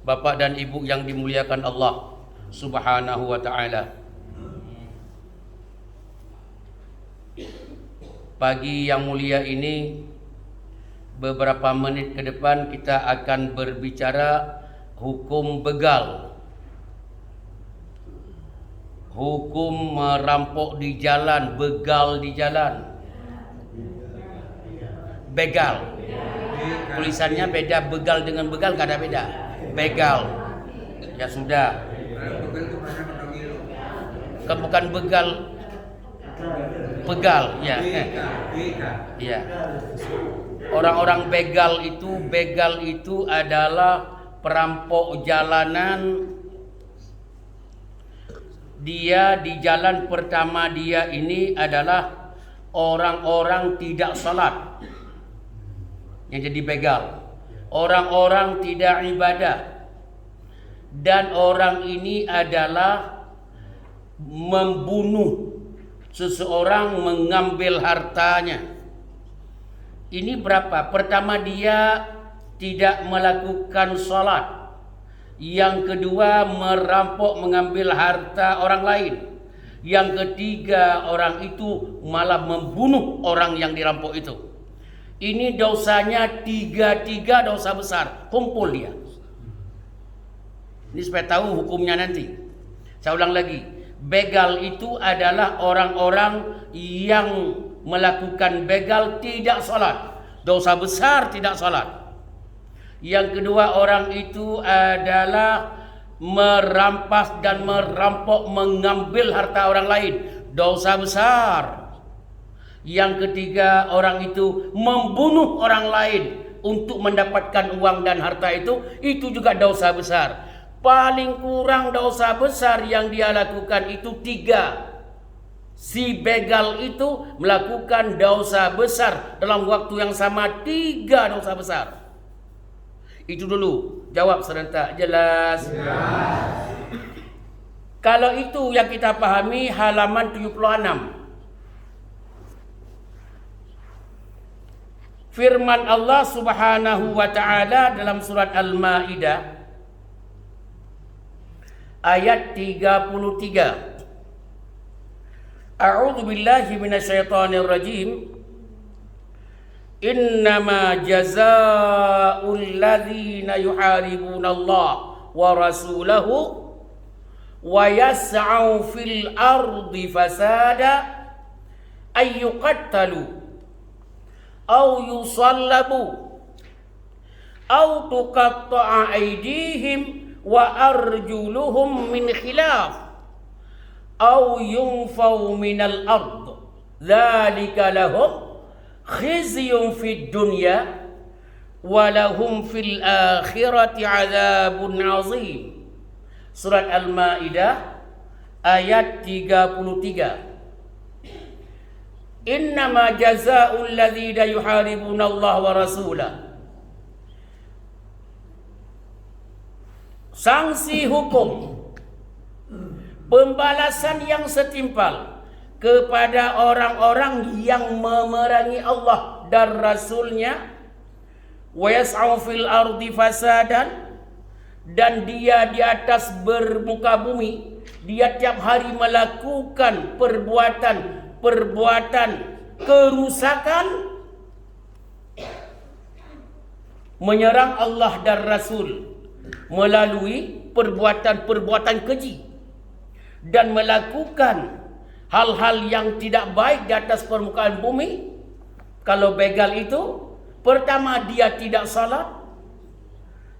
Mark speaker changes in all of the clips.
Speaker 1: Bapak dan Ibu yang dimuliakan Allah Subhanahu wa ta'ala. Pagi yang mulia ini, beberapa menit ke depan kita akan berbicara hukum begal. Hukum merampok di jalan, begal di jalan. Begal. Tulisannya beda, begal dengan begal gak ada beda. Begal. Ya sudah. Bukan begal. Begal, ya. Ya. Orang-orang begal itu adalah perampok jalanan. Dia di jalan pertama dia ini adalah orang-orang tidak salat yang jadi begal. Orang-orang tidak ibadah. Dan orang ini adalah membunuh seseorang, mengambil hartanya. Ini berapa? Pertama, dia tidak melakukan salat. Yang kedua, merampok, mengambil harta orang lain. Yang ketiga, orang itu malah membunuh orang yang dirampok itu. Ini dosanya tiga dosa besar. Kumpul dia. Ini supaya tahu hukumnya nanti. Saya ulang lagi. Begal itu adalah orang-orang yang melakukan begal tidak salat. Dosa besar tidak salat. Yang kedua, orang itu adalah merampas dan merampok, mengambil harta orang lain. Dosa besar. Yang ketiga, orang itu membunuh orang lain untuk mendapatkan uang dan harta itu juga dosa besar. Paling kurang dosa besar yang dia lakukan itu 3. Si begal itu melakukan dosa besar dalam waktu yang sama, 3 dosa besar. Itu dulu, jawab serentak. Jelas? Jelas. Kalau itu yang kita pahami, halaman 76. Firman Allah Subhanahu wa ta'ala dalam surat Al-Maidah ayat 33. A'udzu billahi minasyaitonir rajim. Innama jazaa'ul ladzina yuharibunallah wa rasulahu wa yas'au fil ardi fasada ay yuqattalu aw yusallabu aw tuqatta'a aydihim wa arjuluhum min khilaf aw yunfaw minal ard dzalika lahum khizyun fid dunya wa lahum fil akhirati 'adzabun 'azim. Surat Al-Maidah ayat 33. Innama jazaa'ul ladzina yuharibuna Allah wa rasulah. Sanksi hukum, pembalasan yang setimpal kepada orang-orang yang memerangi Allah dan Rasulnya, wa yas'au fil ardi fasadan, dan dia di atas bermuka bumi, dia tiap hari melakukan perbuatan kerusakan, menyerang Allah dan Rasul melalui perbuatan keji dan melakukan hal-hal yang tidak baik di atas permukaan bumi. Kalau begal itu, pertama dia tidak salat,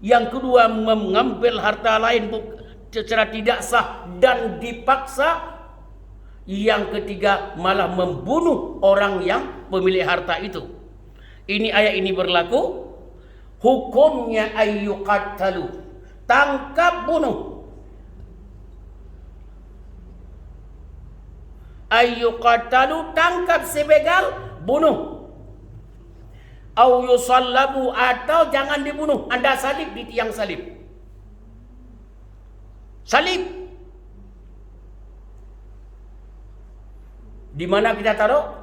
Speaker 1: yang kedua mengambil harta lain secara tidak sah dan dipaksa, yang ketiga malah membunuh orang yang pemilik harta itu. Ini ayat ini berlaku, hukumnya ayyuqattalu, tangkap bunuh. Ayyuqattalu, tangkap si begal, bunuh. Au yusallabu, atau jangan dibunuh, Anda salib di tiang salib. Salib. Di mana kita taruh?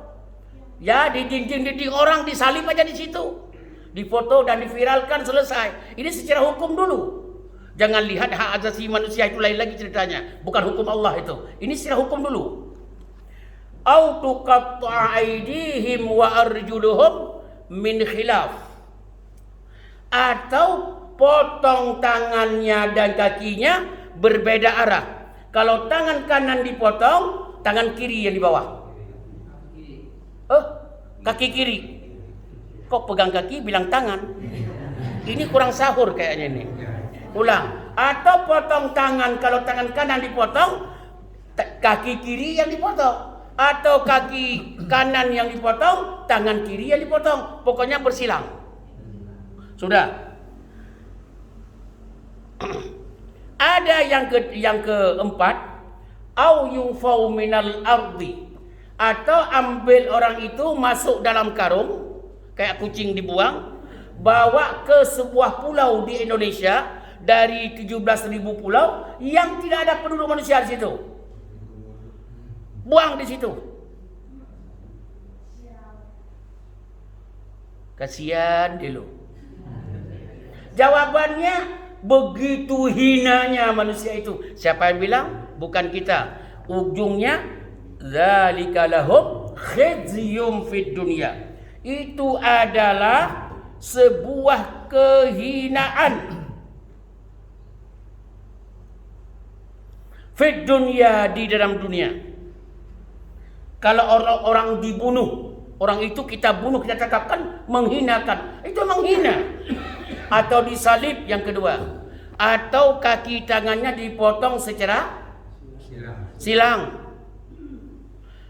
Speaker 1: Ya, di dinding-dinding orang, disalib aja di situ. Difoto dan diviralkan, selesai. Ini secara hukum dulu. Jangan lihat hak asasi manusia itu lain lagi ceritanya. Bukan hukum Allah itu. Ini secara hukum dulu. Au tuqatta'a aydihim wa arjuluhum min khilaf. Atau potong tangannya dan kakinya berbeda arah. Kalau tangan kanan dipotong, tangan kiri yang di bawah. Kaki kiri. Kok pegang kaki bilang tangan? Ini kurang sahur kayaknya ini. Ulang. Atau potong tangan, kalau tangan kanan dipotong, kaki kiri yang dipotong. Atau kaki kanan yang dipotong, tangan kiri yang dipotong. Pokoknya bersilang. Sudah. Ada yang keempat, au yunfau minal ardi, atau ambil orang itu masuk dalam karung kayak kucing dibuang, bawa ke sebuah pulau di Indonesia dari 17.000 pulau yang tidak ada penduduk manusia di situ. Buang di situ. Kasihan dulu. Jawabannya begitu hinanya manusia itu. Siapa yang bilang? Bukan kita. Ujungnya dzalika lahum khizyum fid dunya. Itu adalah sebuah kehinaan fid dunya, di dalam dunia. Kalau orang dibunuh, orang itu kita bunuh, kita cakapkan menghinakan, itu menghina. Atau disalib yang kedua, atau kaki tangannya dipotong secara silang.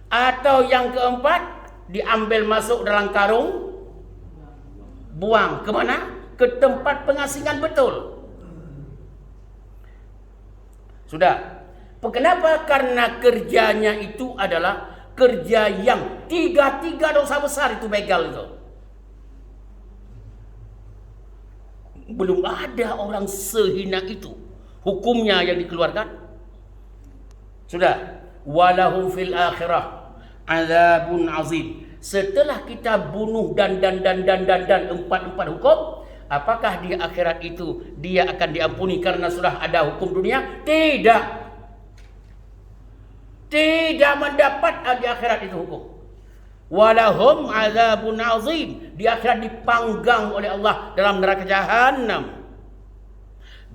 Speaker 1: Atau yang keempat, diambil masuk dalam karung, buang kemana? Ke tempat pengasingan betul. Sudah. Kenapa? Karena kerjanya itu adalah kerja yang tiga dosa besar itu begal itu. Belum ada orang sehina itu hukumnya yang dikeluarkan. Sudah. Walahum fil akhirah azabun azim. Setelah kita bunuh dan empat hukum, apakah di akhirat itu dia akan diampuni karena sudah ada hukum dunia? Tidak. Tidak mendapat di akhirat itu hukum. Walahum azabun azim. Di akhirat dipanggang oleh Allah dalam neraka jahanam.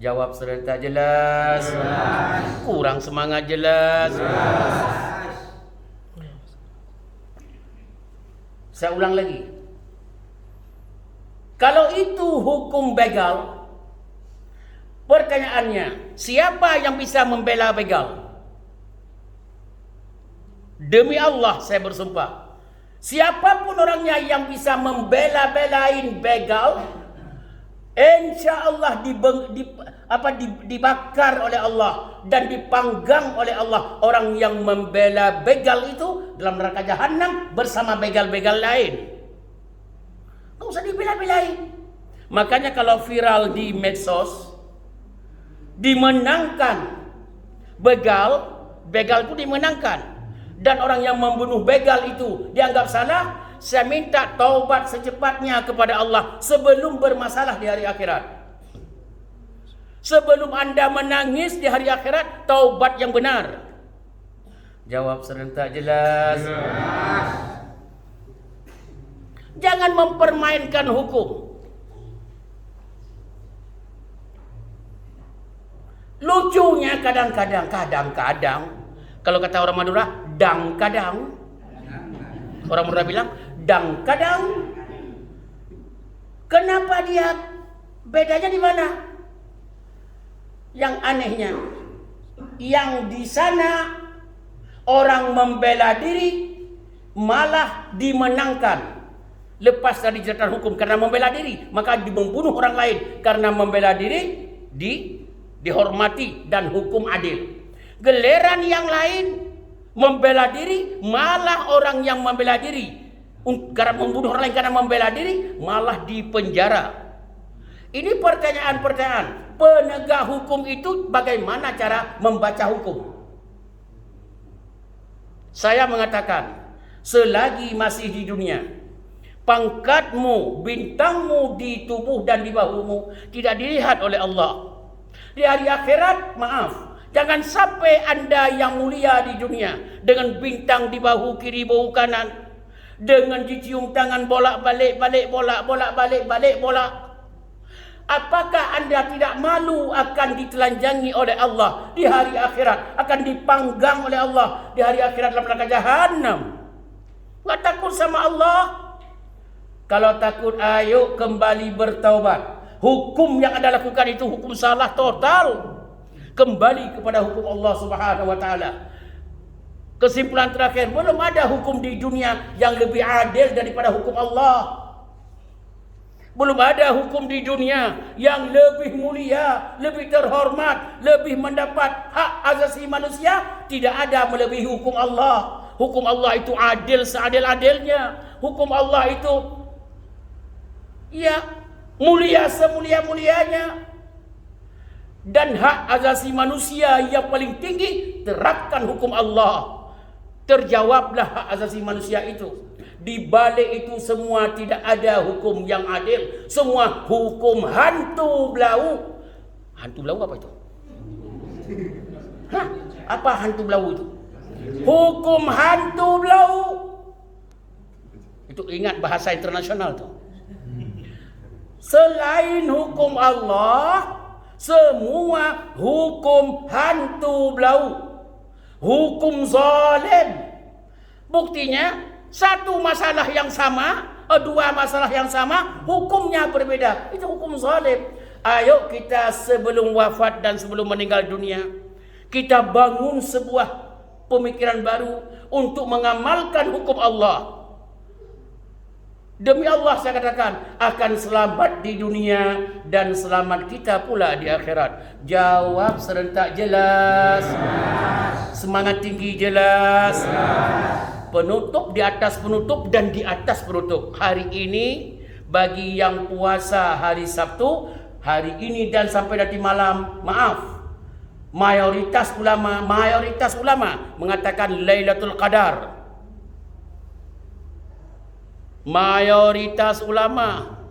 Speaker 1: Jawab serta jelas. Kurang semangat jelas. Saya ulang lagi. Kalau itu hukum begal, pertanyaannya, siapa yang bisa membela begal? Demi Allah saya bersumpah, siapapun orangnya yang bisa membela-belain begal, insya Allah dibakar oleh Allah dan dipanggang oleh Allah orang yang membela begal itu dalam neraka jahanam bersama begal-begal lain. Nggak usah dibela-belain. Makanya kalau viral di medsos, dimenangkan begal itu dimenangkan. Dan orang yang membunuh begal itu dianggap salah. Saya minta taubat secepatnya kepada Allah sebelum bermasalah di hari akhirat. Sebelum Anda menangis di hari akhirat, taubat yang benar. Jawab serentak jelas. Jangan mempermainkan hukum. Lucunya kadang-kadang kalau kata orang Madura, kadang. Orang Madura bilang, kadang. Kenapa dia? Bedanya di mana? Yang anehnya, yang di sana orang membela diri malah dimenangkan. Lepas dari jeratan hukum karena membela diri, maka membunuh orang lain karena membela diri dihormati dan hukum adil. Giliran yang lain membela diri, malah orang yang membela diri karena membunuh orang lain karena membela diri malah dipenjara. Ini pertanyaan. Penegak hukum itu bagaimana cara membaca hukum? Saya mengatakan, selagi masih di dunia, pangkatmu, bintangmu di tubuh dan di bahumu tidak dilihat oleh Allah. Di hari akhirat, maaf, jangan sampai Anda yang mulia di dunia dengan bintang di bahu kiri, bahu kanan, dengan dicium tangan bolak-balik, balik-balik, bolak. Apakah Anda tidak malu akan ditelanjangi oleh Allah di hari akhirat, akan dipanggang oleh Allah di hari akhirat dalam neraka jahanam? Enggak takut sama Allah? Kalau takut, ayo kembali bertaubat. Hukum yang Anda lakukan itu hukum salah total. Kembali kepada hukum Allah Subhanahu wa taala. Kesimpulan terakhir, belum ada hukum di dunia yang lebih adil daripada hukum Allah. Belum ada hukum di dunia yang lebih mulia, lebih terhormat, lebih mendapat hak asasi manusia. Tidak ada melebihi hukum Allah. Hukum Allah itu adil seadil-adilnya. Hukum Allah itu mulia semulia-mulianya. Dan hak asasi manusia yang paling tinggi, terapkan hukum Allah. Terjawablah hak asasi manusia itu. Di balik itu semua tidak ada hukum yang adil. Semua hukum hantu belau. Hantu belau apa itu? Apa hantu belau itu? Hukum hantu belau. Itu ingat bahasa internasional tuh. Selain hukum Allah, semua hukum hantu belau. Hukum zalim. Buktinya, satu masalah yang sama, dua masalah yang sama, hukumnya berbeda. Itu hukum zalim. Ayo kita sebelum wafat dan sebelum meninggal dunia, kita bangun sebuah pemikiran baru untuk mengamalkan hukum Allah. Demi Allah saya katakan, akan selamat di dunia dan selamat kita pula di akhirat. Jawab serentak, jelas. Semangat tinggi, jelas. Penutup di atas penutup dan di atas penutup. Hari ini bagi yang puasa hari Sabtu, hari ini dan sampai nanti malam, maaf, mayoritas ulama mengatakan Lailatul Qadar. Mayoritas ulama,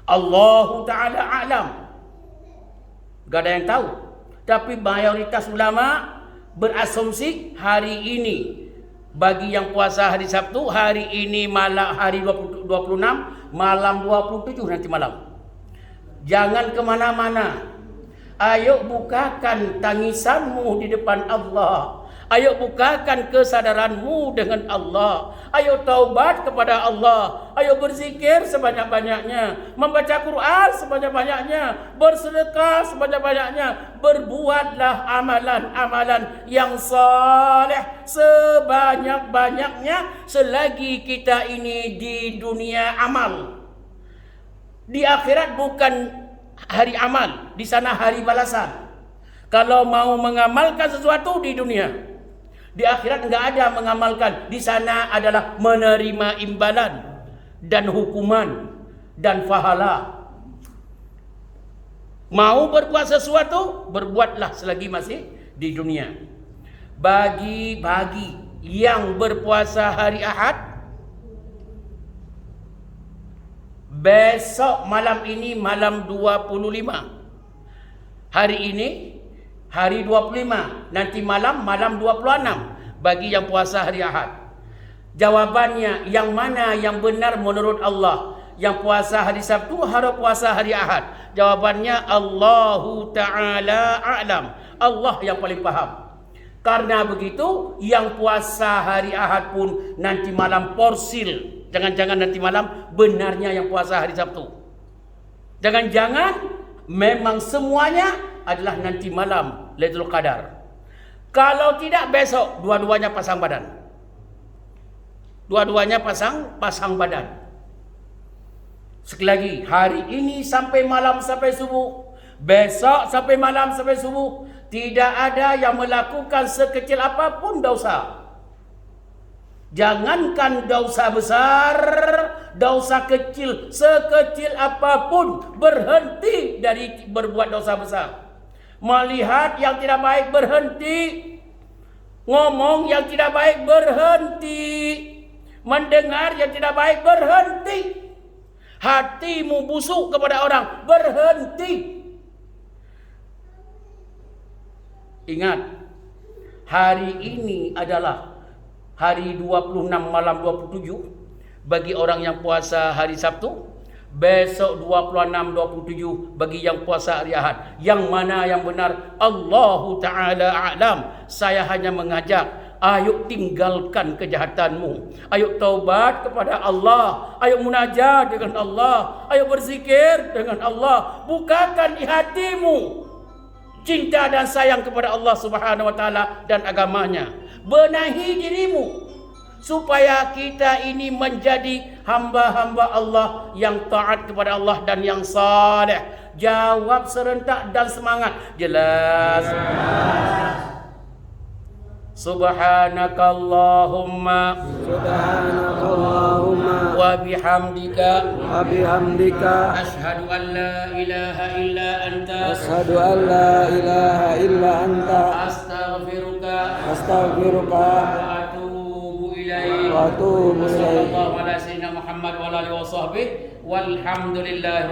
Speaker 1: Allah Ta'ala a'lam, gak ada yang tahu. Tapi mayoritas ulama berasumsi hari ini bagi yang puasa hari Sabtu, hari ini malam hari 26, malam 27 nanti malam. Jangan kemana-mana. Ayo bukakan tangisanmu di depan Allah. Ayo bukakan kesadaranmu dengan Allah. Ayo taubat kepada Allah. Ayo berzikir sebanyak-banyaknya. Membaca Quran sebanyak-banyaknya. Bersedekah sebanyak-banyaknya. Berbuatlah amalan-amalan yang saleh sebanyak-banyaknya selagi kita ini di dunia amal. Di akhirat bukan hari amal, di sana hari balasan. Kalau mau mengamalkan sesuatu di dunia, di akhirat enggak ada mengamalkan. Di sana adalah menerima imbalan dan hukuman dan pahala. Mau berbuat sesuatu, berbuatlah selagi masih di dunia. Bagi yang berpuasa hari Ahad, besok malam ini malam 25. Hari ini hari 25, nanti malam 26 bagi yang puasa hari Ahad. Jawabannya yang mana yang benar menurut Allah? Yang puasa hari Sabtu harus puasa hari Ahad. Jawabannya Allahu Ta'ala a'lam. Allah yang paling paham. Karena begitu, yang puasa hari Ahad pun nanti malam porsil. Jangan-jangan nanti malam benarnya yang puasa hari Sabtu. Jangan-jangan memang semuanya adalah nanti malam Lailatul Qadar. Kalau tidak besok dua-duanya pasang badan. Dua-duanya pasang badan. Sekali lagi, hari ini sampai malam sampai subuh, besok sampai malam sampai subuh, tidak ada yang melakukan sekecil apapun dosa. Jangankan dosa besar, dosa kecil, sekecil apapun, berhenti dari berbuat dosa besar. Melihat yang tidak baik, berhenti. Ngomong yang tidak baik, berhenti. Mendengar yang tidak baik, berhenti. Hatimu busuk kepada orang, berhenti. Ingat, hari ini adalah hari 26 malam 27 bagi orang yang puasa hari Sabtu. Besok 26 27 bagi yang puasa hari Ahad. Yang mana yang benar? Allahu Ta'ala a'lam. Saya hanya mengajak, ayo tinggalkan kejahatanmu. Ayo taubat kepada Allah. Ayo munajat dengan Allah. Ayo berzikir dengan Allah. Bukakan di hatimu cinta dan sayang kepada Allah Subhanahu wa taala dan agamanya. Benahi dirimu supaya kita ini menjadi hamba-hamba Allah yang taat kepada Allah dan yang saleh. Jawab serentak dan semangat. Jelas. Subhanakallahumma wa bihamdika asyhadu an la ilaha illa anta astaghfiruka wa atubu ilaik. Sallallahu ala sayyidina Muhammad wa alihi wa sahbihi walhamdulillah.